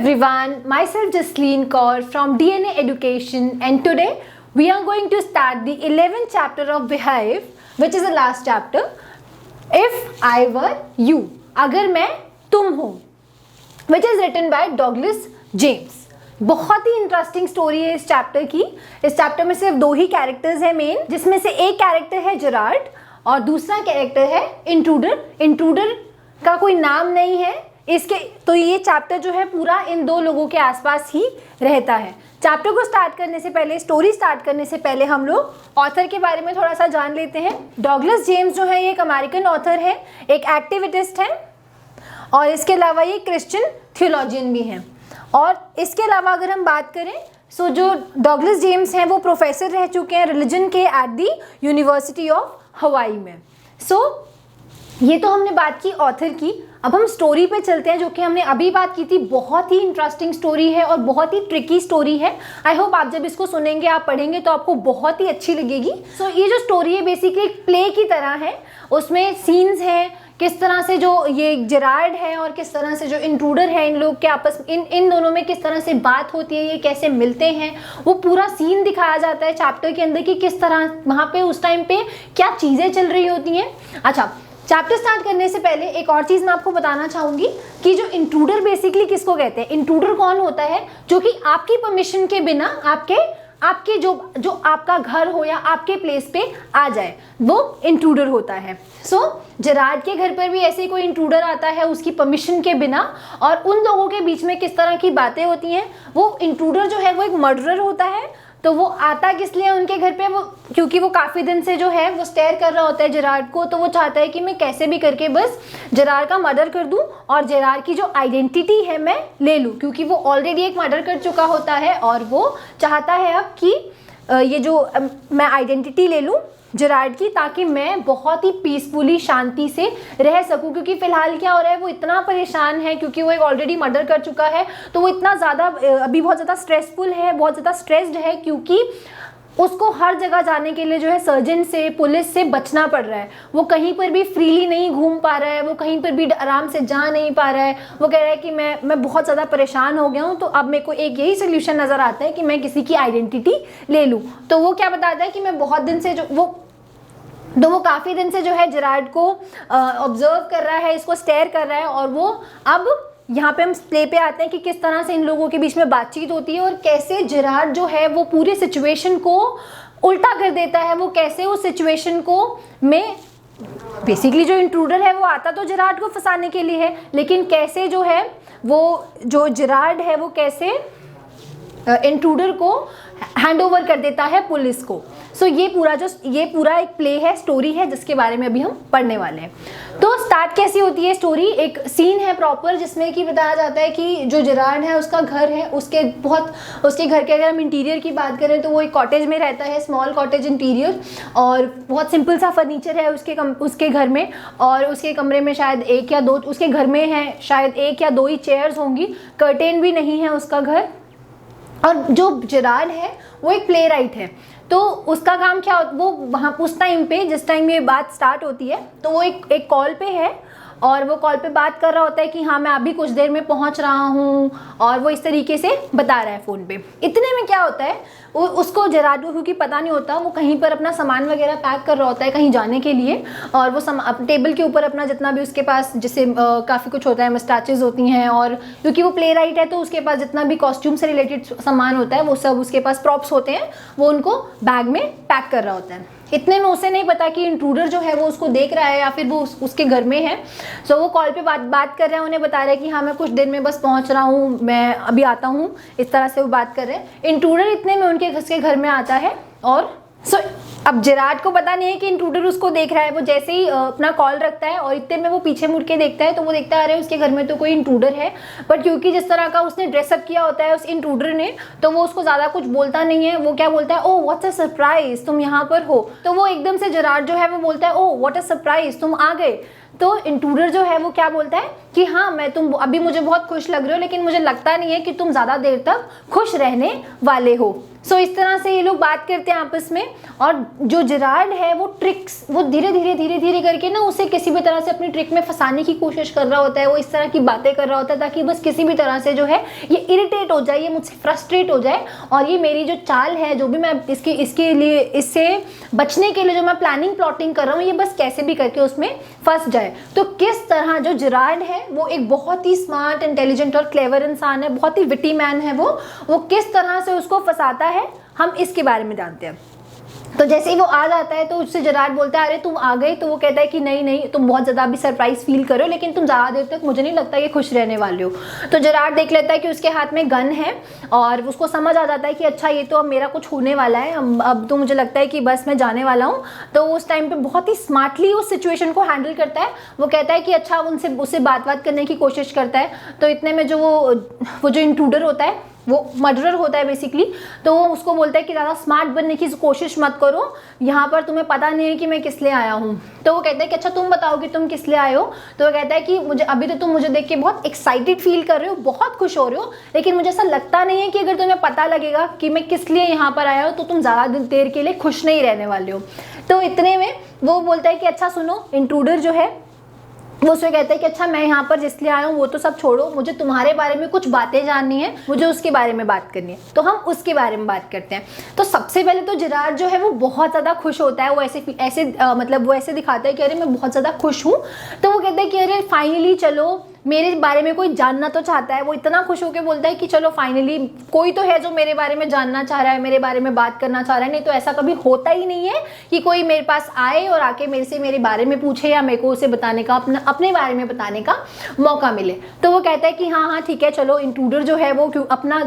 everyone, myself Jasleen Kaur from DNA Education, and today we are going to start the 11th chapter of Behave, which is the last chapter. If I were you, अगर मैं तुम हो, which is written by Douglas James. बहुत ही interesting story है इस chapter की. इस chapter में सिर्फ दो ही कैरेक्टर्स हैं मेन, जिसमें से एक कैरेक्टर है जेरार्ड और दूसरा कैरेक्टर है इंट्रूडर. इंट्रूडर का कोई नाम नहीं है इसके, तो ये चैप्टर जो है पूरा इन दो लोगों के आसपास ही रहता है. चैप्टर को स्टार्ट करने से पहले, स्टोरी स्टार्ट करने से पहले हम लोग ऑथर के बारे में थोड़ा सा जान लेते हैं. डॉगलस जेम्स जो है ये एक अमेरिकन ऑथर है, एक एक्टिविस्ट है और इसके अलावा ये क्रिश्चियन थियोलॉजियन भी हैं. और इसके अलावा अगर हम बात करें सो जो डॉगलस जेम्स हैं वो प्रोफेसर रह चुके हैं रिलीजन के एट दी यूनिवर्सिटी ऑफ हवाई में. ये तो हमने बात की ऑथर की. अब हम स्टोरी पे चलते हैं, जो कि हमने अभी बात की थी. बहुत ही इंटरेस्टिंग स्टोरी है और बहुत ही ट्रिकी स्टोरी है. आई होप आप जब इसको सुनेंगे, आप पढ़ेंगे तो आपको बहुत ही अच्छी लगेगी. ये जो स्टोरी है बेसिकली एक प्ले की तरह है. उसमें सीन्स हैं, किस तरह से जो ये जेरार्ड है और किस तरह से जो इंट्रूडर है, इन लोग के आपस इन दोनों में किस तरह से बात होती है, ये कैसे मिलते हैं, वो पूरा सीन दिखाया जाता है चैप्टर के अंदर कि किस तरह वहाँ पे उस टाइम पे क्या चीज़ें चल रही होती हैं. अच्छा, चैप्टर स्टार्ट करने से पहले एक और चीज़ मैं आपको बताना चाहूँगी कि जो इंट्रूडर बेसिकली किसको कहते हैं. इंट्रूडर कौन होता है? जो कि आपकी परमिशन के बिना आपके जो आपका घर हो या आपके प्लेस पे आ जाए, वो इंट्रूडर होता है. जेरार्ड के घर पर भी ऐसे कोई इंट्रूडर आता है उसकी परमिशन के बिना, और उन लोगों के बीच में किस तरह की बातें होती हैं. वो इंट्रूडर जो है वो एक मर्डरर होता है. तो वो आता किस लिए उनके घर पे, वो क्योंकि वो काफ़ी दिन से जो है वो स्टेयर कर रहा होता है जेरार्ड को. तो वो चाहता है कि मैं कैसे भी करके बस जेरार्ड का मर्डर कर दूं और जेरार्ड की जो आइडेंटिटी है मैं ले लूं, क्योंकि वो ऑलरेडी एक मर्डर कर चुका होता है और वो चाहता है अब कि ये जो मैं आइडेंटिटी ले लूं जेरार्ड की, ताकि मैं बहुत ही पीसफुली शांति से रह सकूं. क्योंकि फ़िलहाल क्या हो रहा है, वो इतना परेशान है क्योंकि वो एक ऑलरेडी मर्डर कर चुका है. तो वो इतना ज़्यादा अभी बहुत ज़्यादा स्ट्रेसफुल है, बहुत ज़्यादा स्ट्रेस्ड है, क्योंकि उसको हर जगह जाने के लिए जो है सर्जन से, पुलिस से बचना पड़ रहा है. वो कहीं पर भी फ्रीली नहीं घूम पा रहा है, वो कहीं पर भी आराम से जा नहीं पा रहा है. वो कह रहा है कि मैं बहुत ज़्यादा परेशान हो गया हूँ, तो अब मेरे को एक यही सोल्यूशन नज़र आता है कि मैं किसी की आइडेंटिटी ले लूँ. तो वो क्या बताता है कि मैं बहुत दिन से वो काफ़ी दिन से जो है जेरार्ड को ऑब्जर्व कर रहा है, इसको स्टेयर कर रहा है. और वो अब यहाँ पे हम प्ले पे आते हैं कि किस तरह से इन लोगों के बीच में बातचीत होती है और कैसे जेरार्ड जो है वो पूरे सिचुएशन को उल्टा कर देता है. वो कैसे उस सिचुएशन को में बेसिकली जो इंट्रूडर है वो आता तो जेरार्ड को फंसाने के लिए है, लेकिन कैसे जो है वो जो जेरार्ड है वो कैसे इंट्रूडर को हैंड ओवर कर देता है पुलिस को. ये पूरा एक प्ले है, स्टोरी है, जिसके बारे में अभी हम पढ़ने वाले हैं. तो स्टार्ट कैसी होती है स्टोरी? एक सीन है प्रॉपर जिसमें कि बताया जाता है कि जो जेरार्ड है उसका घर है, उसके घर के अगर हम इंटीरियर की बात करें तो वो एक कॉटेज में रहता है, स्मॉल कॉटेज इंटीरियर, और बहुत सिंपल सा फर्नीचर है उसके घर में. और उसके कमरे में शायद एक या दो, उसके घर में है शायद एक या दो ही चेयर्स होंगी, कर्टेन भी नहीं है उसका घर. और जो जेरार्ड है वो एक प्ले राइट है. तो उसका काम क्या, वो वहाँ उस टाइम पे, जिस टाइम ये बात स्टार्ट होती है, तो वो एक कॉल पे है और वो कॉल पे बात कर रहा होता है कि हाँ मैं अभी कुछ देर में पहुँच रहा हूँ, और वो इस तरीके से बता रहा है फ़ोन पे. इतने में क्या होता है, उसको जेरार्ड को क्योंकि पता नहीं होता, वो कहीं पर अपना सामान वगैरह पैक कर रहा होता है कहीं जाने के लिए. और वो टेबल के ऊपर अपना जितना भी उसके पास, जैसे काफ़ी कुछ होता है, मस्टाचेज होती हैं, और क्योंकि वो प्ले राइट है तो उसके पास जितना भी कॉस्ट्यूम से रिलेटेड सामान होता है वो सब उसके पास प्रॉप्स होते हैं, वो उनको बैग में पैक कर रहा होता है. इतने में उसे नहीं पता कि इंट्रूडर जो है वो उसको देख रहा है या फिर वो उसके घर में है. वो कॉल पे बात कर रहे हैं, उन्हें बता रहे हैं कि हाँ मैं कुछ देर में बस पहुंच रहा हूँ, मैं अभी आता हूँ. इस तरह से वो बात कर रहे हैं. इंट्रूडर इतने में उनके घर में आता है और अब जेरार्ड को पता नहीं है कि इंट्रूडर उसको देख रहा है. वो जैसे ही अपना कॉल रखता है और इतने में वो पीछे मुड़ के देखता है तो वो देखता है अरे उसके घर में तो कोई इंट्रूडर है. पर क्योंकि जिस तरह का उसने ड्रेसअप किया होता है उस इंट्रूडर ने, तो वो उसको ज़्यादा कुछ बोलता नहीं है. वो क्या बोलता है, ओह व्हाट्स अ सरप्राइज, तुम यहाँ पर हो. तो वो एकदम से जेरार्ड जो है वो बोलता है, ओह व्हाट अ सरप्राइज, तुम आ गए. तो इंट्रूडर जो है वो क्या बोलता है कि हाँ मैं तुम अभी मुझे बहुत खुश लग रहे हो, लेकिन मुझे लगता नहीं है कि तुम ज़्यादा देर तक खुश रहने वाले हो। सो इस तरह से ये लोग बात करते हैं आपस में। और जो जेरार्ड है वो ट्रिक्स, वो धीरे धीरे करके ना उसे किसी भी तरह से अपनी ट्रिक में फंसाने की कोशिश कर रहा होता है। वो इस तरह की बातें कर रहा होता है ताकि बस किसी भी तरह से जो है ये इरिटेट हो जाए, ये मुझसे फ्रस्ट्रेट हो जाए, और ये मेरी जो चाल है, जो भी मैं इसके लिए, इससे बचने के लिए जो मैं प्लानिंग कर रहा हूँ, ये बस कैसे भी करके उसमें फंस जाए। तो किस तरह जो जेरार्ड है वो एक बहुत ही स्मार्ट, इंटेलिजेंट और क्लेवर इंसान है, बहुत ही विटी मैन है वो किस तरह से उसको फंसाता है हम इसके बारे में जानते हैं। तो जैसे ही वो आ जाता है तो उससे जेरार्ड बोलता है अरे तुम आ गए। तो वो कहता है कि नहीं तुम बहुत ज़्यादा अभी सरप्राइज फील करो, लेकिन तुम ज़्यादा देर तक मुझे नहीं लगता कि खुश रहने वाले हो। तो जेरार्ड देख लेता है कि उसके हाथ में गन है और उसको समझ आ जाता है कि अच्छा ये तो अब मेरा कुछ होने वाला है, अब तो मुझे लगता है कि बस मैं जाने वाला हूँ। तो उस टाइम पर बहुत ही स्मार्टली उस सिचुएशन को हैंडल करता है। वो कहता है कि अच्छा उससे बात करने की कोशिश करता है। तो इतने में जो वो जो इंट्रूडर होता है, वो मर्डरर होता है बेसिकली, तो वो उसको बोलता है कि ज़्यादा स्मार्ट बनने की कोशिश मत करो, यहाँ पर तुम्हें पता नहीं है कि मैं किस लिए आया हूँ। तो वो कहता है कि अच्छा तुम बताओ कि तुम किस लिए आए हो। तो वो कहता है कि मुझे अभी तो तुम मुझे देख के बहुत एक्साइटेड फील कर रहे हो, बहुत खुश हो रहे हो, लेकिन मुझे ऐसा लगता नहीं है कि अगर तुम्हें पता लगेगा कि मैं किस लिए यहाँ पर आया हूँ तो तुम ज़्यादा देर के लिए खुश नहीं रहने वाले हो। तो इतने में वो बोलता है कि अच्छा सुनो, इंट्रूडर जो है वो उससे कहता है कि अच्छा मैं यहाँ पर जिसलिए आया हूँ वो तो सब छोड़ो, मुझे तुम्हारे बारे में कुछ बातें जाननी है, मुझे उसके बारे में बात करनी है। तो हम उसके बारे में बात करते हैं। तो सबसे पहले तो जेरार्ड जो है वो बहुत ज़्यादा खुश होता है। वो ऐसे मतलब वो ऐसे दिखाता है कि अरे मैं बहुत ज़्यादा खुश हूँ। तो वो कहता है कि अरे फाइनली चलो मेरे बारे में कोई जानना तो चाहता है। वो इतना खुश होकर बोलता है कि चलो फाइनली कोई तो है जो मेरे बारे में जानना चाह रहा है, मेरे बारे में बात करना चाह रहा है। नहीं तो ऐसा कभी होता ही नहीं है कि कोई मेरे पास आए और आके मेरे से मेरे बारे में पूछे या मेरे को उसे बताने का अपने बारे में बताने का मौका मिले। तो वो कहता है कि हाँ ठीक है चलो। इंट्रूडर जो है वो क्यों अपना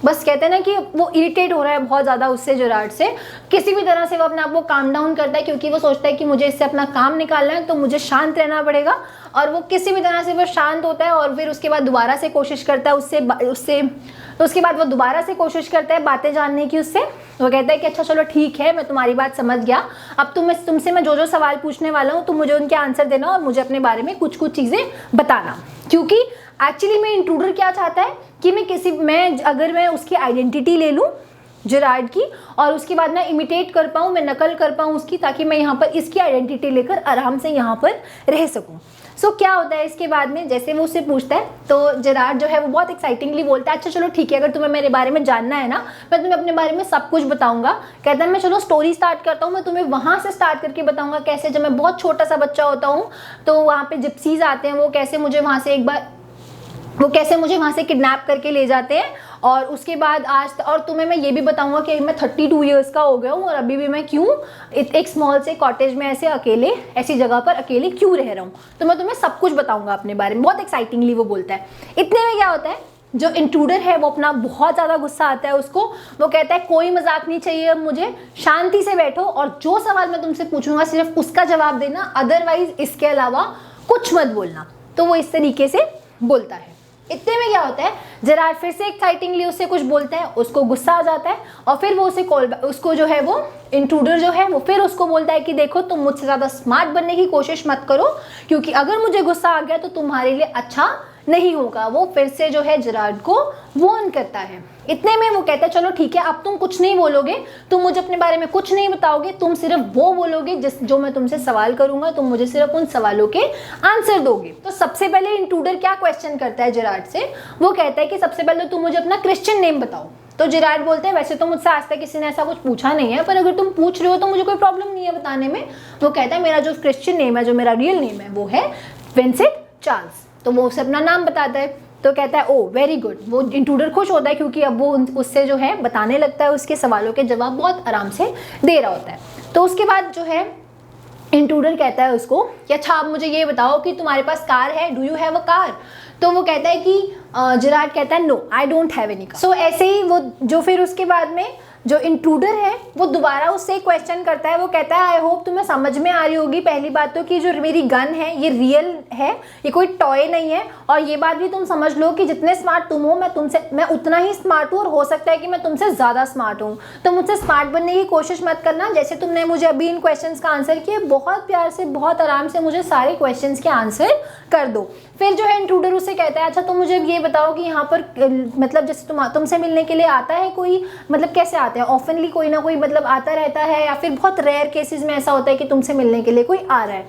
बस कहते हैं ना कि वो इरिटेट हो रहा है बहुत ज़्यादा उससे, जेरार्ड से। किसी भी तरह से वो अपने आप को काम डाउन करता है क्योंकि वो सोचता है कि मुझे इससे अपना काम निकालना है, तो मुझे शांत रहना पड़ेगा। और वो किसी भी तरह से वो शांत होता है और फिर उसके बाद दोबारा से कोशिश करता है उससे तो उसके बाद वो दोबारा से कोशिश करता है बातें जानने की उससे। वो कहता है कि अच्छा चलो ठीक है, मैं तुम्हारी बात समझ गया। अब तुमसे मैं जो सवाल पूछने वाला हूँ तुम मुझे उनके आंसर देना और मुझे अपने बारे में कुछ चीज़ें बताना। क्योंकि एक्चुअली में इंट्रूडर क्या चाहता है कि अगर मैं उसकी आइडेंटिटी ले लूँ जेरार्ड की और उसके बाद मैं इमिटेट कर पाऊँ, मैं नकल कर पाऊँ उसकी, ताकि मैं यहाँ पर इसकी आइडेंटिटी लेकर आराम से यहाँ पर रह सकूँ। सो क्या होता है इसके बाद में, जैसे वो उससे पूछता है तो जेरार्ड जो है वो बहुत एक्साइटिंगली बोलता है अच्छा चलो ठीक है, अगर तुम्हें मेरे बारे में जानना है ना मैं तुम्हें अपने बारे में सब कुछ बताऊंगा। कहता है मैं चलो स्टोरी स्टार्ट करता हूँ, मैं तुम्हें वहाँ से स्टार्ट करके बताऊंगा कैसे जब मैं बहुत छोटा सा बच्चा होता हूँ तो वहाँ पे जिप्सीज आते हैं, वो कैसे मुझे वहाँ से किडनैप करके ले जाते हैं। और उसके बाद और तुम्हें मैं ये भी बताऊंगा कि मैं 32 इयर्स का हो गया हूँ और अभी भी मैं क्यों एक स्मॉल से कॉटेज में ऐसी जगह पर अकेले क्यों रह रहा हूँ। तो मैं तुम्हें सब कुछ बताऊंगा अपने बारे में। बहुत एक्साइटिंगली वो बोलता है। इतने में क्या होता है, जो इंट्रूडर है वो अपना बहुत ज़्यादा गुस्सा आता है उसको। वो कहता है कोई मजाक नहीं चाहिए, अब मुझे शांति से बैठो और जो सवाल मैं तुमसे पूछूंगा सिर्फ उसका जवाब देना, अदरवाइज इसके अलावा कुछ मत बोलना। तो वो इस तरीके से बोलता है। इतने में क्या होता है, जेरार्ड फिर से एक्साइटिंगली उससे कुछ बोलता है, उसको गुस्सा आ जाता है और फिर वो उसको जो है वो इंट्रूडर जो है वो फिर उसको बोलता है कि देखो तुम मुझसे ज़्यादा स्मार्ट बनने की कोशिश मत करो, क्योंकि अगर मुझे गुस्सा आ गया तो तुम्हारे लिए अच्छा नहीं होगा। वो फिर से जो है जेरार्ड को वार्न करता है। इतने में वो कहता है चलो ठीक है, अब तुम कुछ नहीं बोलोगे, तुम मुझे अपने बारे में कुछ नहीं बताओगे, तुम सिर्फ वो बोलोगे जो मैं तुमसे सवाल करूंगा, तुम मुझे सिर्फ उन सवालों के आंसर दोगे। तो सबसे पहले इंट्रूडर क्या क्वेश्चन करता है जेरार्ड से, वो कहता है कि सबसे पहले तुम मुझे अपना क्रिश्चियन नेम बताओ। तो जेरार्ड बोलते हैं वैसे तो मुझसे आज तक किसी ने ऐसा कुछ पूछा नहीं है, पर अगर तुम पूछ रहे हो तो मुझे कोई प्रॉब्लम नहीं है बताने में। वो कहता है मेरा जो क्रिश्चियन नेम है, जो मेरा रियल नेम है, वो है विंसेंट चार्ल्स। तो वो उसे अपना नाम बताता है। तो कहता है ओ वेरी गुड। वो इंट्रूडर खुश होता है क्योंकि अब वो उससे जो है बताने लगता है, उसके सवालों के जवाब बहुत आराम से दे रहा होता है। तो उसके बाद जो है इंट्रूडर कहता है उसको कि अच्छा आप मुझे ये बताओ कि तुम्हारे पास कार है, do you have a car. तो वो कहता है कि जेरार्ड कहता है no I don't have any car. So ऐसे ही वो जो फिर उसके बाद में जो इंट्रूडर है वो दोबारा उससे क्वेश्चन करता है। वो कहता है आई होप तुम्हें समझ में आ रही होगी पहली बात तो कि जो मेरी गन है ये रियल है, ये कोई टॉय नहीं है। और ये बात भी तुम समझ लो कि जितने स्मार्ट तुम हो मैं उतना ही स्मार्ट हूँ, और हो सकता है कि मैं तुमसे ज़्यादा स्मार्ट हूँ। तो मुझसे स्मार्ट बनने की कोशिश मत करना। जैसे तुमने मुझे अभी इन क्वेश्चंस का आंसर किया, बहुत प्यार से बहुत आराम से मुझे सारे क्वेश्चंस के आंसर कर दो। फिर जो है इंट्रूडर उससे कहता है अच्छा तुम मुझे ये बताओ कि यहाँ पर मतलब जैसे तुमसे मिलने के लिए आता है कोई, मतलब कैसे आता है, ऑफनली कोई ना कोई मतलब आता रहता है, या फिर बहुत रेयर केसेस में ऐसा होता है कि तुमसे मिलने के लिए कोई आ रहा है।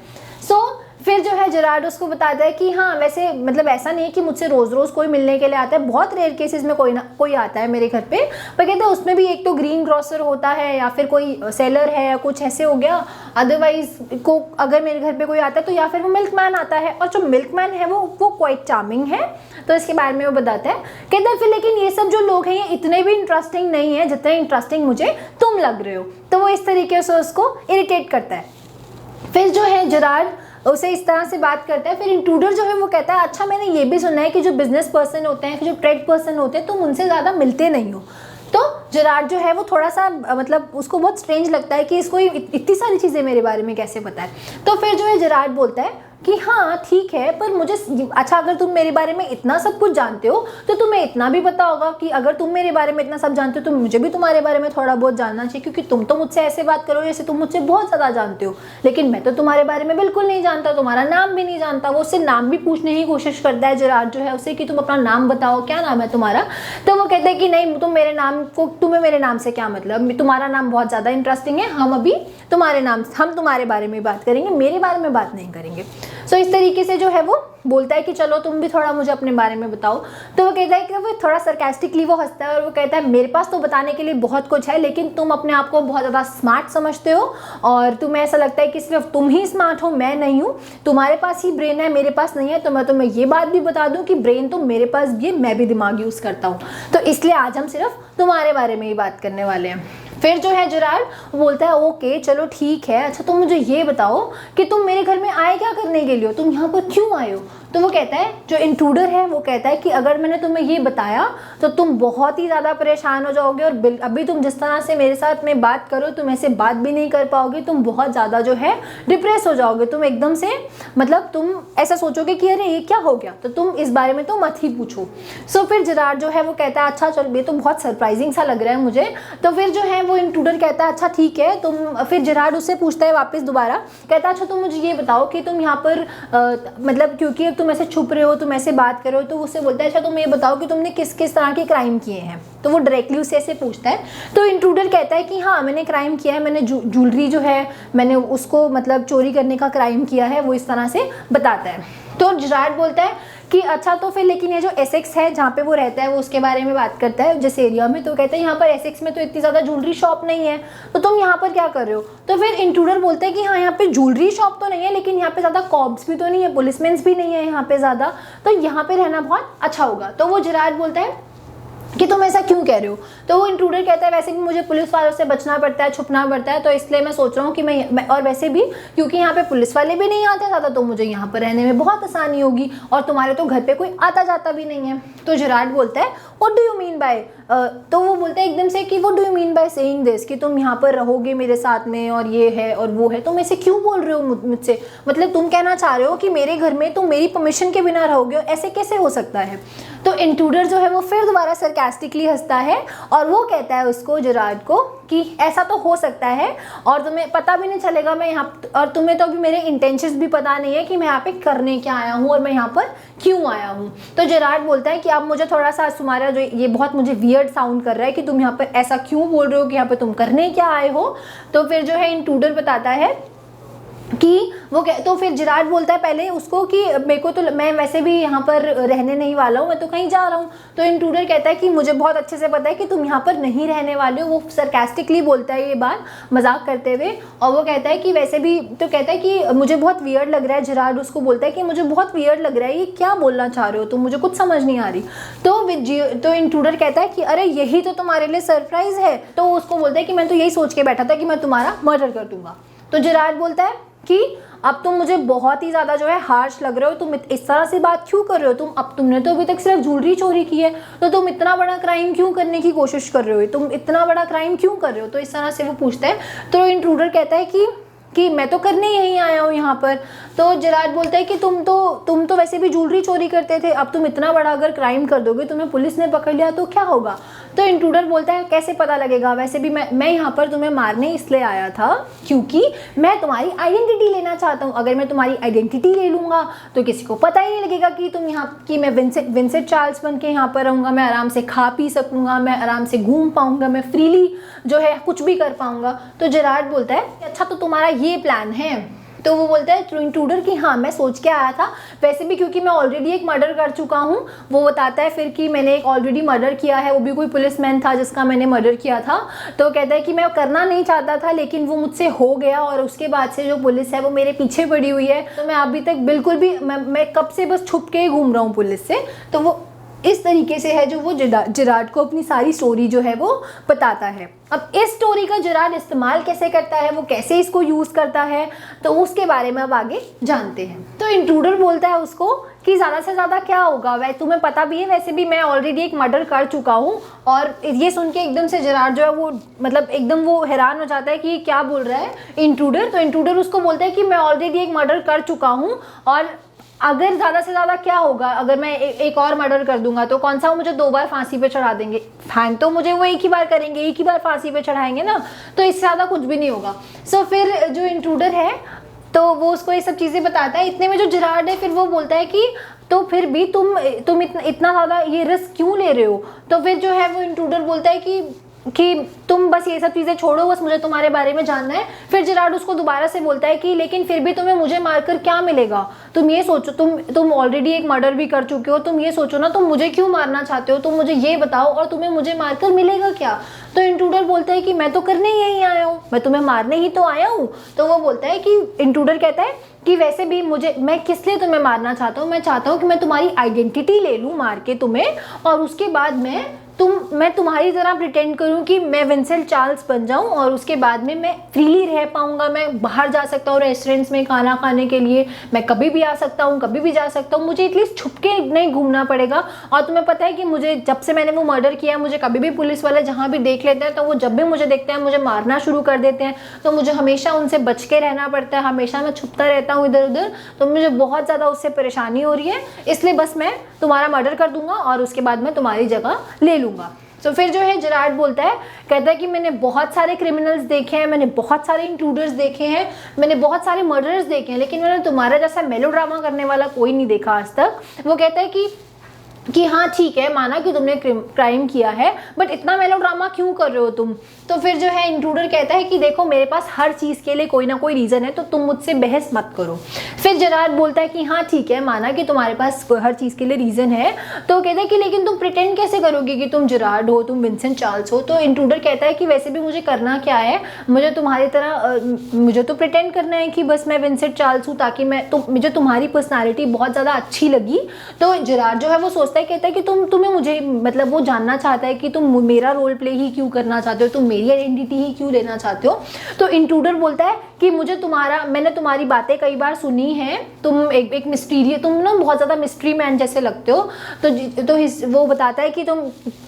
फिर जो है जेरार्ड उसको बताता है कि हाँ वैसे मतलब ऐसा नहीं है कि मुझसे रोज़ रोज़ कोई मिलने के लिए आता है, बहुत रेयर केसेस में कोई ना कोई आता है मेरे घर पे। पर कहते हैं उसमें भी एक तो ग्रीन ग्रोसर होता है या फिर कोई सेलर है या कुछ ऐसे हो गया, अदरवाइज को अगर मेरे घर पे कोई आता है तो या फिर वो मिल्कमैन आता है, और जो मिल्कमैन है वो क्वाइट चार्मिंग है। तो इसके बारे में वो बताता है। कहते हैं फिर लेकिन ये सब जो लोग हैं ये इतने भी इंटरेस्टिंग नहीं है जितने इंटरेस्टिंग मुझे तुम लग रहे हो। तो वो इस तरीके से उसको इरिटेट करता है। फिर जो है जेरार्ड उसे इस तरह से बात करता है। फिर इंट्रूडर जो है वो कहता है अच्छा मैंने ये भी सुना है कि जो बिजनेस पर्सन होते हैं, जो ट्रेड पर्सन होते हैं, तुम उनसे ज़्यादा मिलते नहीं हो। तो जेरार्ड जो है वो थोड़ा सा मतलब उसको बहुत स्ट्रेंज लगता है कि इसको इतनी सारी चीज़ें मेरे बारे में कैसे पता है। तो फिर जो है जेरार्ड बोलता है कि हाँ ठीक है, पर मुझे अच्छा अगर तुम मेरे बारे में इतना सब कुछ जानते हो तो तुम्हें इतना भी पता होगा कि अगर तुम मेरे बारे में इतना सब जानते हो तो मुझे भी तुम्हारे बारे में थोड़ा बहुत जानना चाहिए, क्योंकि तुम तो मुझसे ऐसे बात करो जैसे तुम मुझसे बहुत ज़्यादा जानते हो, लेकिन मैं तो तुम्हारे बारे में बिल्कुल नहीं जानता, तुम्हारा नाम भी नहीं जानता। वो उससे नाम भी पूछने की कोशिश करता है जेरार्ड जो है उससे कि तुम अपना नाम बताओ, क्या नाम है तुम्हारा। तो वो कहते हैं कि नहीं तुम्हें मेरे नाम से क्या मतलब, तुम्हारा नाम बहुत ज़्यादा इंटरेस्टिंग है, हम अभी हम तुम्हारे बारे में बात करेंगे, मेरे बारे में बात नहीं करेंगे। सो इस तरीके से जो है वो बोलता है कि चलो तुम भी थोड़ा मुझे अपने बारे में बताओ। तो वो कहता है कि वो थोड़ा सरकास्टिकली वो हंसता है और वो कहता है मेरे पास तो बताने के लिए बहुत कुछ है, लेकिन तुम अपने आप को बहुत ज़्यादा स्मार्ट समझते हो और तुम्हें ऐसा लगता है कि सिर्फ तुम ही स्मार्ट हो, मैं नहीं हूँ। तुम्हारे पास ही ब्रेन है, मेरे पास नहीं है। तो मैं तुम्हें ये बात भी बता दूँ कि ब्रेन तो मेरे पास भी है, मैं भी दिमाग यूज़ करता हूँ। तो इसलिए आज हम सिर्फ तुम्हारे बारे में ही बात करने वाले हैं। फिर जो है जेरार्ड बोलता है ओके चलो ठीक है, अच्छा तुम मुझे ये बताओ कि तुम मेरे घर में आए क्या करने के लिए हो, तुम यहाँ पर क्यों आए हो। तो वो कहता है, जो इंट्रूडर है वो कहता है कि अगर मैंने तुम्हें ये बताया तो तुम बहुत ही ज़्यादा परेशान हो जाओगे और अभी तुम जिस तरह से मेरे साथ में बात करो तुम ऐसे बात भी नहीं कर पाओगे, तुम बहुत ज़्यादा जो है डिप्रेस हो जाओगे, तुम एकदम से मतलब तुम ऐसा सोचोगे कि अरे ये क्या हो गया, तो तुम इस बारे में तो मत ही पूछो। सो फिर जेरार्ड जो है वो कहता है अच्छा चलो ये तो बहुत सरप्राइजिंग सा लग रहा है मुझे। तो फिर जो है वो इंट्रूडर कहता है अच्छा ठीक है तुम, फिर जेरार्ड उससे पूछता है वापस दोबारा, कहता है अच्छा तुम मुझे ये बताओ कि तुम यहाँ पर मतलब क्योंकि तुम ऐसे छुप रहे हो, तुम ऐसे बात कर रहे हो, तो उससे बोलता है अच्छा तुम ये बताओ कि तुमने किस किस तरह के क्राइम किए हैं। तो वो डायरेक्टली उससे ऐसे पूछता है। तो इंट्रूडर कहता है कि हाँ मैंने क्राइम किया है, मैंने ज्वेलरी जो है मैंने उसको मतलब चोरी करने का क्राइम किया है, वो इस तरह से बताता है। तो जेरार्ड बोलता है कि अच्छा तो फिर लेकिन ये जो एसेक्स है जहाँ पे वो रहता है वो उसके बारे में बात करता है जिस एरिया में। तो कहते हैं यहाँ पर एसेक्स में तो इतनी ज़्यादा ज्वेलरी शॉप नहीं है, तो तुम यहाँ पर क्या कर रहे हो। तो फिर इंट्रूडर बोलते हैं कि हाँ यहाँ पे ज्वेलरी शॉप तो नहीं है, लेकिन यहाँ पे ज़्यादा कॉप्स भी तो नहीं है, पुलिसमैन्स भी नहीं है यहाँ पे ज़्यादा, तो यहाँ पे रहना बहुत अच्छा होगा। तो वो जेरार्ड बोलता है कि तुम ऐसा क्यों कह रहे हो। तो वो इंट्रूडर कहता है वैसे भी मुझे पुलिस वालों से बचना पड़ता है, छुपना पड़ता है, तो इसलिए मैं सोच रहा हूँ कि मैं और वैसे भी क्योंकि यहाँ पे पुलिस वाले भी नहीं आते ज़्यादा, तो मुझे यहाँ पर रहने में बहुत आसानी होगी और तुम्हारे तो घर पे कोई आता जाता भी नहीं है। तो जेरार्ड बोलता है what do you mean by, तो वो बोलता है एकदम से कि what do you mean by saying this, कि तुम यहाँ पर रहोगे मेरे साथ में और ये है और वो है, तुम ऐसे क्यों बोल रहे हो मुझसे, मतलब तुम कहना चाह रहे हो कि मेरे घर में तुम मेरी परमिशन के बिना रहोगे, ऐसे कैसे हो सकता है। तो इंट्रूडर जो है वो फिर दोबारा सरकास्टिकली हंसता है और वो कहता है उसको जेरार्ड को कि ऐसा तो हो सकता है और तुम्हें पता भी नहीं चलेगा मैं यहाँ, और तुम्हें तो अभी मेरे इंटेंशंस भी पता नहीं है कि मैं यहाँ पे करने क्या आया हूँ और मैं यहाँ पर क्यों आया हूँ। तो जेरार्ड बोलता है कि आप मुझे थोड़ा सा तुम्हारा जो ये बहुत मुझे वियर्ड साउंड कर रहा है कि तुम यहाँ पर ऐसा क्यों बोल रहे हो कि यहाँ पर तुम करने क्या आए हो। तो फिर जो है इंट्रूडर बताता है कि वो तो फिर जेरार्ड बोलता है पहले उसको कि मेरे को तो मैं वैसे भी यहाँ पर रहने नहीं वाला हूँ, मैं तो कहीं जा रहा हूँ। तो इंट्रूडर कहता है कि मुझे बहुत अच्छे से पता है कि तुम यहाँ पर नहीं रहने वाले हो। वो सरकास्टिकली बोलता है ये बात मजाक करते हुए, और वो कहता है कि वैसे भी, तो कहता है कि मुझे बहुत वियर्ड लग रहा है। जेरार्ड उसको बोलता है कि मुझे बहुत वियर्ड लग रहा है, ये क्या बोलना चाह रहे हो तुम, मुझे कुछ समझ नहीं आ रही। तो इंट्रूडर कहता है कि अरे यही तो तुम्हारे लिए सरप्राइज है। तो उसको बोलता है कि मैं तो यही सोच के बैठा था कि मैं तुम्हारा मर्डर कर दूंगा। तो जेरार्ड बोलता है कि अब तुम मुझे बहुत ही ज़्यादा जो है हार्श लग रहे हो, तुम इस तरह से बात क्यों कर रहे हो, तुमने तो अभी तक सिर्फ ज्वेलरी चोरी की है, तो तुम इतना बड़ा क्राइम क्यों करने की कोशिश कर रहे हो, तुम इतना बड़ा क्राइम क्यों कर रहे हो। तो इस तरह से वो पूछता है। तो इंट्रूडर कहता है कि मैं तो करने यहीं आया हूँ यहाँ पर। तो जेरार्ड बोलता है कि तुम तो वैसे भी ज्वेलरी चोरी करते थे, अब तुम इतना बड़ा अगर क्राइम कर दोगे, तुम्हें पुलिस ने पकड़ लिया तो क्या होगा। तो इंट्रूडर बोलता है कैसे पता लगेगा, वैसे भी मैं यहाँ पर तुम्हें मारने इसलिए आया था क्योंकि मैं तुम्हारी आइडेंटिटी लेना चाहता हूँ। अगर मैं तुम्हारी आइडेंटिटी ले लूँगा तो किसी को पता ही नहीं लगेगा कि तुम यहाँ कि मैं विंसेंट चार्ल्स बन के यहाँ पर रहूँगा, मैं आराम से खा पी सकूँगा, मैं आराम से घूम पाऊँगा, मैं फ्रीली जो है कुछ भी कर पाऊँगा। तो जेरार्ड बोलता है अच्छा तो तुम्हारा ये प्लान है। तो वो बोलता है इंट्रूडर कि हाँ मैं सोच के आया था, वैसे भी क्योंकि मैं ऑलरेडी एक मर्डर कर चुका हूँ। वो बताता है फिर कि मैंने एक ऑलरेडी मर्डर किया है, वो भी कोई पुलिसमैन था जिसका मैंने मर्डर किया था। तो कहता है कि मैं करना नहीं चाहता था लेकिन वो मुझसे हो गया, और उसके बाद से जो पुलिस है वो मेरे पीछे पड़ी हुई है। तो मैं अभी तक बिल्कुल भी मैं कब से बस छुप के ही घूम रहा हूँ पुलिस से। तो वो इस तरीके से है जो वो जेरार्ड को अपनी सारी स्टोरी जो है वो बताता है। अब इस स्टोरी का जेरार्ड इस्तेमाल कैसे करता है, वो कैसे इसको यूज़ करता है, तो उसके बारे में अब आगे जानते हैं। तो इंट्रूडर बोलता है उसको कि ज़्यादा से ज़्यादा क्या होगा, वह तुम्हें पता भी है वैसे भी मैं ऑलरेडी एक मर्डर कर चुका हूँ। और ये सुन के एकदम से जेरार्ड जो है वो मतलब एकदम वो हैरान हो जाता है कि क्या बोल रहा है इंट्रूडर। तो इंट्रूडर उसको बोलता है कि मैं ऑलरेडी एक मर्डर कर चुका हूँ, और अगर ज़्यादा से ज़्यादा क्या होगा, अगर मैं एक और मर्डर कर दूंगा तो कौन सा वो मुझे 2 बार फांसी पे चढ़ा देंगे, फैन तो मुझे वो एक ही बार करेंगे, एक ही बार फांसी पे चढ़ाएंगे ना, तो इससे ज़्यादा कुछ भी नहीं होगा। सो फिर जो इंट्रूडर है तो वो उसको ये सब चीज़ें बताता है। इतने में जो जेरार्ड है फिर वो बोलता है कि तो फिर भी तुम इतना ज़्यादा ये रिस्क क्यों ले रहे हो। तो फिर जो है वो इंट्रूडर बोलता है कि तुम बस ये सब चीज़ें छोड़ो, बस मुझे तुम्हारे बारे में जानना है। फिर जेरार्ड उसको दोबारा से बोलता है कि लेकिन फिर भी तुम्हें मुझे मारकर क्या मिलेगा, तुम ये सोचो, तुम ऑलरेडी एक मर्डर भी कर चुके हो, तुम ये सोचो ना तुम मुझे क्यों मारना चाहते हो, तुम मुझे ये बताओ और तुम्हें मुझे मारकर मिलेगा क्या। तो इंट्रूडर बोलता है कि मैं तो करने ही यहीं आया हूँ, मैं तुम्हें मारने ही तो आया हूँ। तो वो बोलता है कि इंट्रूडर कहता है कि वैसे भी मैं किस लिए तुम्हें मारना चाहता हूँ, मैं चाहता हूँ कि मैं तुम्हारी आइडेंटिटी ले लूँ मार के तुम्हें, और उसके बाद मैं तुम्हारी तरह प्रिटेंड करूं कि मैं विंसेंट चार्ल्स बन जाऊं, और उसके बाद में मैं फ्रीली रह पाऊंगा, मैं बाहर जा सकता हूं रेस्टोरेंट्स में खाना खाने के लिए, मैं कभी भी आ सकता हूं, कभी भी जा सकता हूं, मुझे एटलीस्ट छुप के नहीं घूमना पड़ेगा। और तुम्हें पता है कि मुझे जब से मैंने वो मर्डर किया है, मुझे कभी भी पुलिस वाले जहाँ भी देख लेते हैं तो वो जब भी मुझे देखते हैं मुझे मारना शुरू कर देते हैं, तो मुझे हमेशा उनसे बच के रहना पड़ता है, हमेशा मैं छुपता रहता हूँ इधर उधर, तो मुझे बहुत ज़्यादा उससे परेशानी हो रही है, इसलिए बस मैं तुम्हारा मर्डर कर दूंगा और उसके बाद मैं तुम्हारी जगह ले लूँगा। तो फिर जो है जेरार्ड बोलता है, कहता है कि मैंने बहुत सारे क्रिमिनल्स देखे हैं, मैंने बहुत सारे इंट्रूडर्स देखे हैं, मैंने बहुत सारे मर्डरर्स देखे हैं, लेकिन मैंने तुम्हारा जैसा मेलोड्रामा करने वाला कोई नहीं देखा आज तक। वो कहता है कि हाँ ठीक है, माना कि तुमने क्राइम किया है, बट इतना मेलोड्रामा क्यों कर रहे हो तुम। तो फिर जो है इंट्रूडर कहता है कि देखो मेरे पास हर चीज़ के लिए कोई ना कोई रीज़न है, तो तुम मुझसे बहस मत करो। फिर जेरार्ड बोलता है कि हाँ ठीक है, माना कि तुम्हारे पास हर चीज़ के लिए रीज़न है, तो कहता है कि लेकिन तुम प्रिटेंड कैसे करोगे कि तुम जेरार्ड हो, तुम विंसेंट चार्ल्स हो। तो इंट्रूडर कहता है कि वैसे भी मुझे करना क्या है, मुझे तुम्हारी तरह मुझे तो प्रिटेंड करना है कि बस मैं विंसेंट चार्ल्स हूँ, ताकि मुझे तुम्हारी पर्सनैलिटी बहुत ज़्यादा अच्छी लगी। तो जेरार्ड जो है वो सोचता है, कहता है कि तुम्हें मुझे मतलब वो जानना चाहता है कि तुम मेरा रोल प्ले ही क्यों करना चाहते हो, तुम मेरी आइडेंटिटी ही क्यों लेना चाहते हो। तो इंट्रूडर बोलता है कि मैंने तुम्हारी बातें कई बार सुनी हैं, तुम एक मिस्टीरियस, तुम ना बहुत ज़्यादा मिस्ट्री मैन जैसे लगते हो। तो वो बताता है कि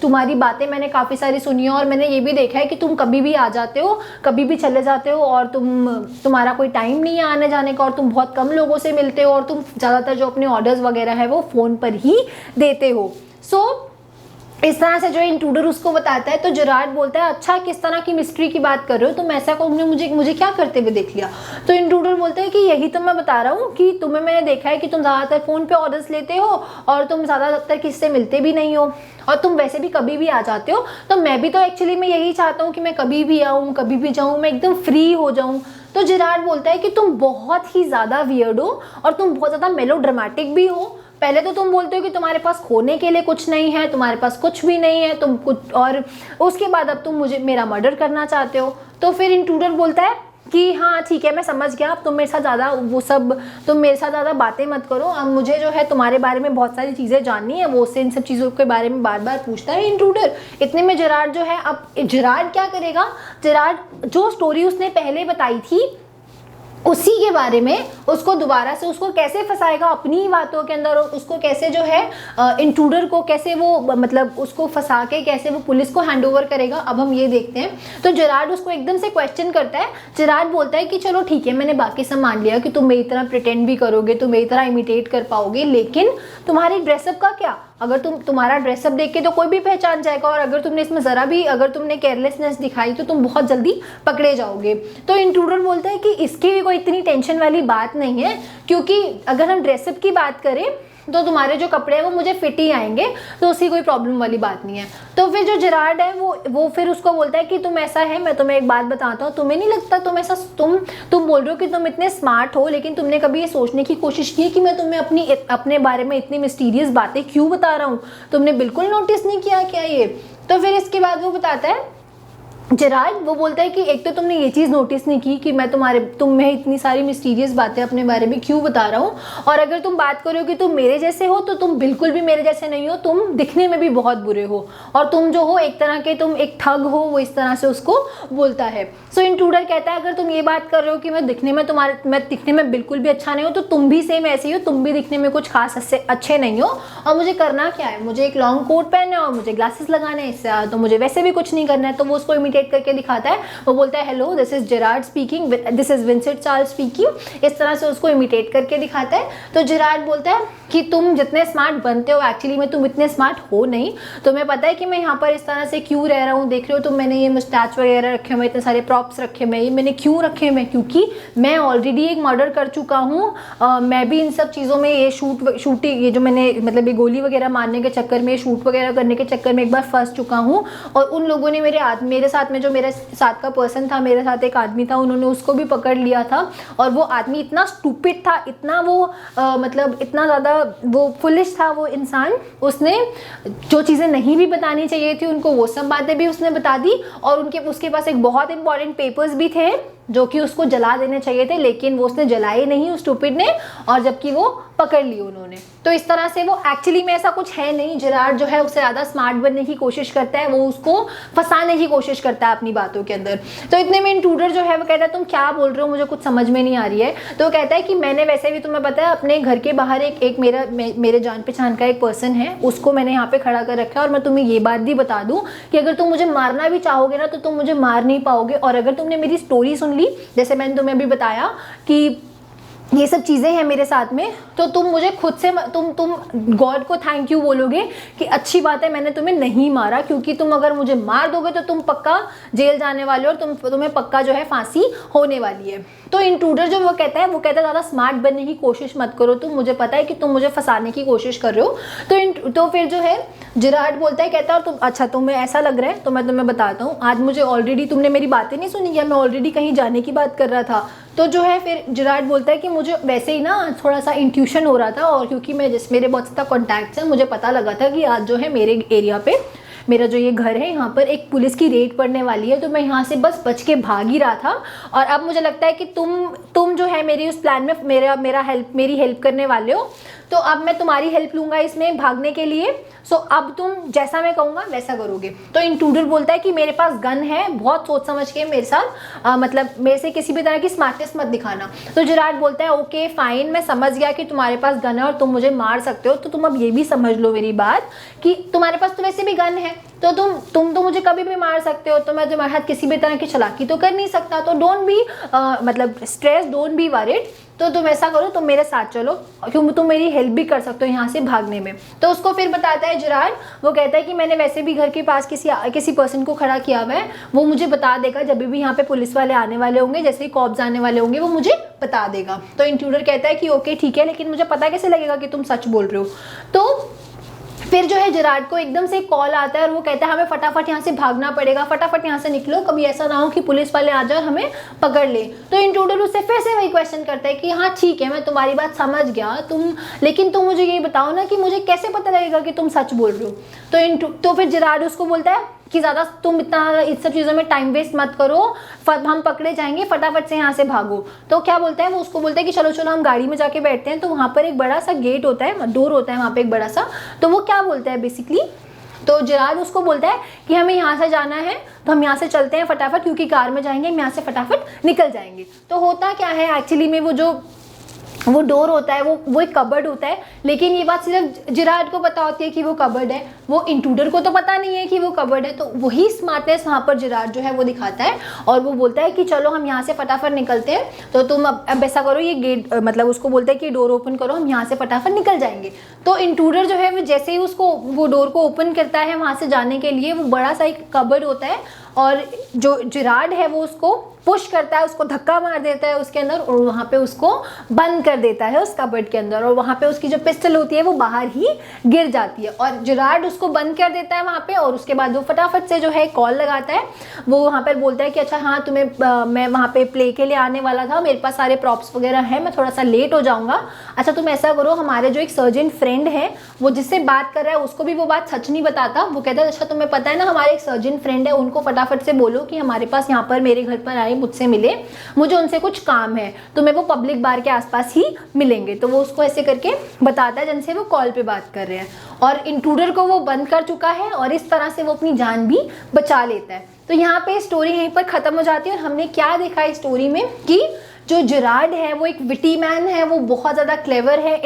तुम्हारी बातें मैंने काफ़ी सारी सुनी है, और मैंने ये भी देखा है कि तुम कभी भी आ जाते हो, कभी भी चले जाते हो, और तुम्हारा कोई टाइम नहीं है आने जाने का, और तुम बहुत कम लोगों से मिलते हो, और तुम ज़्यादातर जो अपने ऑर्डर्स वगैरह है वो फ़ोन पर ही देते हो। इस तरह से जो इंट्रूडर उसको बताता है। तो जेरार्ड बोलता है अच्छा किस तरह की मिस्ट्री की बात कर रहे हो तुम, ऐसा तुमने मुझे क्या करते हुए देख लिया। तो इंट्रूडर बोलता है कि यही तो मैं बता रहा हूँ कि तुम्हें मैंने देखा है कि तुम ज़्यादातर फ़ोन पे ऑर्डर्स लेते हो, और तुम ज़्यादातर किसी से मिलते भी नहीं हो, और तुम वैसे भी कभी भी आ जाते हो। तो मैं भी तो एक्चुअली मैं यही चाहता हूँ कि मैं कभी भी आऊँ, कभी भी जाऊँ, मैं एकदम फ्री हो जाऊँ। तो जेरार्ड बोलता है कि तुम बहुत ही ज़्यादा वियर्ड हो, और तुम बहुत ज़्यादा मेलोड्रामेटिक भी हो। पहले तो तुम बोलते हो कि तुम्हारे पास खोने के लिए कुछ नहीं है, तुम्हारे पास कुछ भी नहीं है, तुम कुछ, और उसके बाद अब तुम मेरा मर्डर करना चाहते हो। तो फिर इंट्रूडर बोलता है कि हाँ ठीक है मैं समझ गया, अब तुम मेरे साथ ज़्यादा बातें मत करो, अब मुझे जो है तुम्हारे बारे में बहुत सारी चीज़ें जाननी है। वो उससे इन सब चीज़ों के बारे में बार बार पूछता है इंट्रूडर। इतने में जेरार्ड जो है, अब जेरार्ड क्या करेगा, जेरार्ड जो स्टोरी उसने पहले बताई थी उसी के बारे में उसको दोबारा से उसको कैसे फंसाएगा अपनी ही बातों के अंदर, और उसको कैसे जो है इंट्रूडर को कैसे वो मतलब उसको फंसा के कैसे वो पुलिस को हैंड ओवर करेगा, अब हम ये देखते हैं। तो जेरार्ड उसको एकदम से क्वेश्चन करता है। जेरार्ड बोलता है कि चलो ठीक है, मैंने बाकी सब मान लिया कि तुम मेरी तरह प्रिटेंड भी करोगे, तुम मेरी तरह इमिटेट कर पाओगे, लेकिन तुम्हारी ड्रेसअप का क्या? अगर तुम्हारा ड्रेसअप देख के तो कोई भी पहचान जाएगा, और अगर तुमने इसमें ज़रा भी अगर तुमने केयरलेसनेस दिखाई तो तुम बहुत जल्दी पकड़े जाओगे। तो इंट्रूडर बोलता है कि इसकी भी कोई इतनी टेंशन वाली बात नहीं है, क्योंकि अगर हम ड्रेसअप की बात करें तो तुम्हारे जो कपड़े हैं वो मुझे फिट ही आएंगे, तो उसकी कोई प्रॉब्लम वाली बात नहीं है। तो फिर जो जेरार्ड है वो फिर उसको बोलता है कि तुम ऐसा है, मैं तुम्हें एक बात बताता हूँ, तुम्हें नहीं लगता तुम ऐसा तुम बोल रहे हो कि तुम इतने स्मार्ट हो, लेकिन तुमने कभी ये सोचने की कोशिश की है कि मैं तुम्हें अपने बारे में इतनी मिस्टीरियस बातें क्यों बता रहा हूँ? तुमने बिल्कुल नोटिस नहीं किया क्या ये? तो फिर इसके बाद वो बताता है जेरार्ड, वो बोलता है कि एक तो तुमने ये चीज़ नोटिस नहीं की कि मैं तुम्हें इतनी सारी मिस्टीरियस बातें अपने बारे में क्यों बता रहा हूँ, और अगर तुम बात करो कि तुम मेरे जैसे हो तो तुम बिल्कुल भी मेरे जैसे नहीं हो, तुम दिखने में भी बहुत बुरे हो, और तुम जो हो एक तरह के तुम एक ठग हो, वो इस तरह से उसको बोलता है। सो इंट्रूडर कहता है अगर तुम ये बात कर रहे हो कि मैं दिखने में बिल्कुल भी अच्छा नहीं हो, तो तुम भी सेम ऐसे ही हो, तुम भी दिखने में कुछ खास अच्छे नहीं हो, और मुझे करना क्या है? मुझे एक लॉन्ग कोट पहनना है और मुझे ग्लासेस लगाने हैं, इससे तो मुझे वैसे भी कुछ नहीं करना है। तो वो उसको इमिटेट करके दिखाता है, वो बोलता है hello this is Gerard speaking, this is Vincent Charles speaking, इस तरह से उसको इमिटेट करके दिखाता है। तो जेरार्ड बोलता है कि तुम जितने स्मार्ट बनते हो एक्चुअली में तुम इतने स्मार्ट हो नहीं, तुम्हें पता है कि मैं यहाँ पर इस तरह से क्यों रह रहा हूँ, देख रहे हो तुम, मैंने ये मुस्टैच वगैरह रखे हुए, इतने सारे प्रॉप्स रखे हुए, ये मैंने क्यों रखे हुए? क्योंकि मैं ऑलरेडी एक मर्डर कर चुका हूँ, मैं भी इन सब चीज़ों में ये शूटिंग ये जो मैंने मतलब ये गोली वगैरह मारने के चक्कर में, शूट वगैरह करने के चक्कर में एक बार फंस चुका हूँ, और उन लोगों ने मेरे साथ में जो मेरे साथ का पर्सन था, मेरे साथ एक आदमी था, उन्होंने उसको भी पकड़ लिया था, और वो आदमी इतना स्टूपिड था, इतना वो मतलब इतना ज़्यादा वो फुलिश था वो इंसान, उसने जो चीज़ें नहीं भी बतानी चाहिए थी उनको वो सब बातें भी उसने बता दी, और उसके पास एक बहुत इंपॉर्टेंट पेपर्स भी थे जो कि उसको जला देने चाहिए थे, लेकिन वो उसने जलाए नहीं उस स्टूपिड ने, और जबकि वो पकड़ ली उन्होंने। तो इस तरह से वो एक्चुअली में ऐसा कुछ है नहीं, जेरार्ड जो है उससे ज़्यादा स्मार्ट बनने की कोशिश करता है, वो उसको फंसाने की कोशिश करता है अपनी बातों के अंदर। तो इतने में इंट्रूडर जो है वो कहता है तुम क्या बोल रहे हो, मुझे कुछ समझ में नहीं आ रही है। तो वो कहता है कि मैंने वैसे भी तुम्हें पता है अपने घर के बाहर एक मेरे जान पहचान का एक पर्सन है, उसको मैंने यहाँ पे खड़ा कर रखा है, और मैं तुम्हें ये बात भी बता दूँ कि अगर तुम मुझे मारना भी चाहोगे ना तो तुम मुझे मार नहीं पाओगे, और अगर तुमने मेरी स्टोरी सुन ली, जैसे मैंने तुम्हें अभी बताया कि ये सब चीज़ें हैं मेरे साथ में, तो तुम मुझे खुद से तुम गॉड को थैंक यू बोलोगे कि अच्छी बात है मैंने तुम्हें नहीं मारा, क्योंकि तुम अगर मुझे मार दोगे तो तुम पक्का जेल जाने वाले हो, और तुम्हें पक्का जो है फांसी होने वाली है। तो इंट्रूडर जो वो कहता है ज़्यादा स्मार्ट बनने की कोशिश मत करो, तुम मुझे पता है कि तुम मुझे फंसाने की कोशिश कर रहे हो। तो फिर जो है जेरार्ड बोलता है, कहता है अच्छा तुम्हें ऐसा लग रहा है तो मैं तुम्हें बताता हूँ, आज मुझे ऑलरेडी तुमने मेरी बातें नहीं सुनी क्या, मैं ऑलरेडी कहीं जाने की बात कर रहा था। तो जो है फिर जेरार्ड बोलता है कि मुझे वैसे ही ना थोड़ा सा इंट्यूशन हो रहा था, और क्योंकि मेरे बहुत ज़्यादा कॉन्टैक्ट्स हैं, मुझे पता लगा था कि आज जो है मेरे एरिया पे मेरा जो ये घर है यहाँ पर एक पुलिस की रेड पड़ने वाली है, तो मैं यहाँ से बस बच के भाग ही रहा था, और अब मुझे लगता है कि तुम जो है मेरी उस प्लान में मेरी हेल्प करने वाले हो, तो अब मैं तुम्हारी हेल्प लूँगा इसमें भागने के लिए। सो अब तुम जैसा मैं कहूँगा वैसा करोगे। तो इंट्रूडर बोलता है कि मेरे पास गन है, बहुत सोच समझ के मेरे साथ मतलब मेरे से किसी भी तरह की स्मार्टनेस मत दिखाना। तो जेरार्ड बोलता है ओके फाइन, मैं समझ गया कि तुम्हारे पास गन है और तुम मुझे मार सकते हो, तो तुम अब ये भी समझ लो मेरी बात कि तुम्हारे पास तो वैसे भी गन है, तो तुम तो मुझे कभी भी मार सकते हो, तो मैं तुम्हारे साथ किसी भी तरह की चालाकी तो कर नहीं सकता। तो डोंट बी मतलब स्ट्रेस, डोंट बी वरीड, तो तुम ऐसा करो, तुम मेरे साथ चलो, क्योंकि तुम मेरी हेल्प भी कर सकते हो यहाँ से भागने में। तो उसको फिर बताता है जेरार्ड, वो कहता है कि मैंने वैसे भी घर के पास किसी पर्सन को खड़ा किया हुआ है, वो मुझे बता देगा जब भी यहाँ पे पुलिस वाले आने वाले होंगे, जैसे ही कॉप्स आने वाले होंगे वो मुझे बता देगा। तो इंट्रूडर कहता है कि ओके ठीक है, लेकिन मुझे पता कैसे लगेगा कि तुम सच बोल रहे हो। तो फिर जो है जेरार्ड को एकदम से कॉल आता है और वो कहता है हमें फटाफट यहाँ से भागना पड़ेगा, फटाफट यहाँ से निकलो, कभी ऐसा ना हो कि पुलिस वाले आ जाए और हमें पकड़ ले। तो इंट्रूडर उससे फिर से वही क्वेश्चन करता है कि हाँ ठीक है मैं तुम्हारी बात समझ गया, लेकिन तुम मुझे ये बताओ ना कि मुझे कैसे पता लगेगा कि तुम सच बोल रहे हो। तो फिर जेरार्ड उसको बोलता है कि ज़्यादा तुम इतना इस सब चीज़ों में टाइम वेस्ट मत करो, हम पकड़े जाएंगे, फटाफट से यहाँ से भागो। तो क्या बोलता है वो, उसको बोलता है कि चलो हम गाड़ी में जाके बैठते हैं। तो वहाँ पर एक बड़ा सा गेट होता है, डोर होता है वहाँ पे एक बड़ा सा। तो वो क्या बोलता है बेसिकली तो जिराड उसको बोलता है कि हमें यहाँ से जाना है, तो हम यहाँ से चलते हैं फटाफट, क्योंकि कार में जाएंगे हम यहाँ से फटाफट निकल जाएंगे। तो होता क्या है एक्चुअली में, वो डोर होता है वो एक कबर्ड होता है, लेकिन ये बात सिर्फ जिराड को पता होती है कि वो कबर्ड है, वो इंट्रूडर को तो पता नहीं है कि वो कबर्ड है। तो वही स्मार्टनेस वहाँ पर जिराड जो है वो दिखाता है और वो बोलता है कि चलो हम यहाँ से फटाफट निकलते हैं, तो तुम अब ऐसा करो, ये गेट मतलब उसको बोलता है कि डोर ओपन करो, हम यहाँ से फटाफट निकल जाएंगे। तो इंट्रूडर जो है वो जैसे ही उसको वो डोर को ओपन करता है वहाँ से जाने के लिए, वो बड़ा सा एक कबर्ड होता है और जो जिराड है वो उसको पुश करता है, उसको धक्का मार देता है उसके अंदर और वहाँ पे उसको बंद कर देता है उस कबर्ड के अंदर, और वहाँ पे उसकी जो पिस्टल होती है वो बाहर ही गिर जाती है और जिराड उसको बंद कर देता है वहाँ पे। और उसके बाद वो फटाफट से जो है कॉल लगाता है, वो वहाँ पर बोलता है कि अच्छा हाँ तुम्हें मैं वहाँ पे प्ले के लिए आने वाला था, मेरे पास सारे प्रॉप्स वगैरह हैं, मैं थोड़ा सा लेट हो जाऊँगा। अच्छा तुम ऐसा करो, हमारे जो एक सर्जन फ्रेंड है वो जिससे बात कर रहा है उसको भी वो बात सच नहीं बताता, वो कहता है अच्छा तुम्हें पता है ना हमारे एक सर्जन फ्रेंड है, उनको फटाफट से बोलो कि हमारे पास यहाँ पर मेरे घर पर आए, मुझसे मिले, मुझे उनसे कुछ काम है, तो मैं वो पब्लिक बार के आसपास ही मिलेंगे। तो वो उसको ऐसे करके बताता है जिनसे वो कॉल पे बात कर रहे हैं, और इंट्रूडर को वो बंद कर चुका है और इस तरह से वो अपनी जान भी बचा लेता है। तो यहाँ पे स्टोरी यहीं पर खत्म हो जाती है। और हमने क्या देखा इस स्टोरी में कि जो जिराड है वो एक विटी मैन है, वो बहुत ज़्यादा क्लेवर है,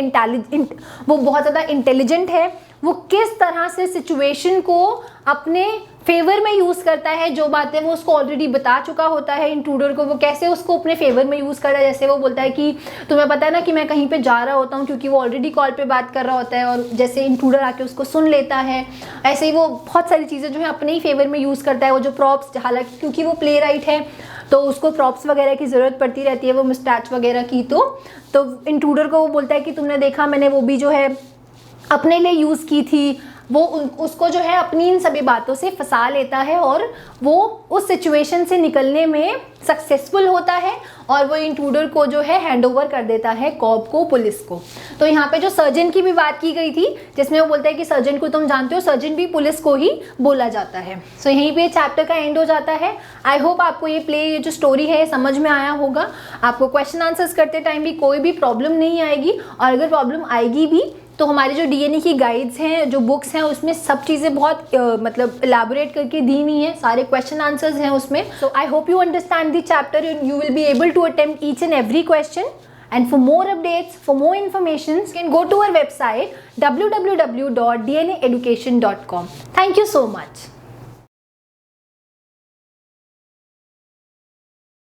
वो बहुत ज़्यादा इंटेलिजेंट है, वो किस तरह से सिचुएशन को अपने फेवर में यूज़ करता है, जो बातें वो उसको ऑलरेडी बता चुका होता है इंट्रूडर को, वो कैसे उसको अपने फेवर में यूज़ कर रहा है। जैसे वो बोलता है कि तुम्हें पता है ना कि मैं कहीं पे जा रहा होता हूँ, क्योंकि वो ऑलरेडी कॉल पे बात कर रहा होता है और जैसे इंट्रूडर आके उसको सुन लेता है, ऐसे ही वो बहुत सारी चीज़ें जो है अपने ही फेवर में यूज़ करता है। वो जो प्रॉप्स, हालांकि क्योंकि वो प्ले राइट है तो उसको प्रॉप्स वगैरह की ज़रूरत पड़ती रहती है, वो मिस्टैच वगैरह की, तो इंट्रूडर को वो बोलता है कि तुमने देखा मैंने वो भी जो है अपने लिए यूज़ की थी, वो उसको जो है अपनी इन सभी बातों से फंसा लेता है और वो उस सिचुएशन से निकलने में सक्सेसफुल होता है और वो इंट्रूडर को जो है हैंड ओवर कर देता है कॉब को, पुलिस को। तो यहाँ पे जो सर्जन की भी बात की गई थी, जिसमें वो बोलता है कि सर्जन को तुम जानते हो, सर्जन भी पुलिस को ही बोला जाता है। सो यहीं पे चैप्टर का एंड हो जाता है। आई होप आपको ये जो स्टोरी है समझ में आया होगा, आपको क्वेश्चन आंसर्स करते टाइम भी कोई भी प्रॉब्लम नहीं आएगी, और अगर प्रॉब्लम आएगी भी तो हमारे जो डीएनए की गाइड्स हैं, जो बुक्स हैं, उसमें सब चीज़ें बहुत मतलब इलाबोरेट करके दी हुई हैं, सारे क्वेश्चन आंसर्स हैं उसमें। So I hope you understand the chapter and you will be able to attempt each and every question. And for more updates, for more information, you can go to our website www.dnaeducation.com. Thank you so much.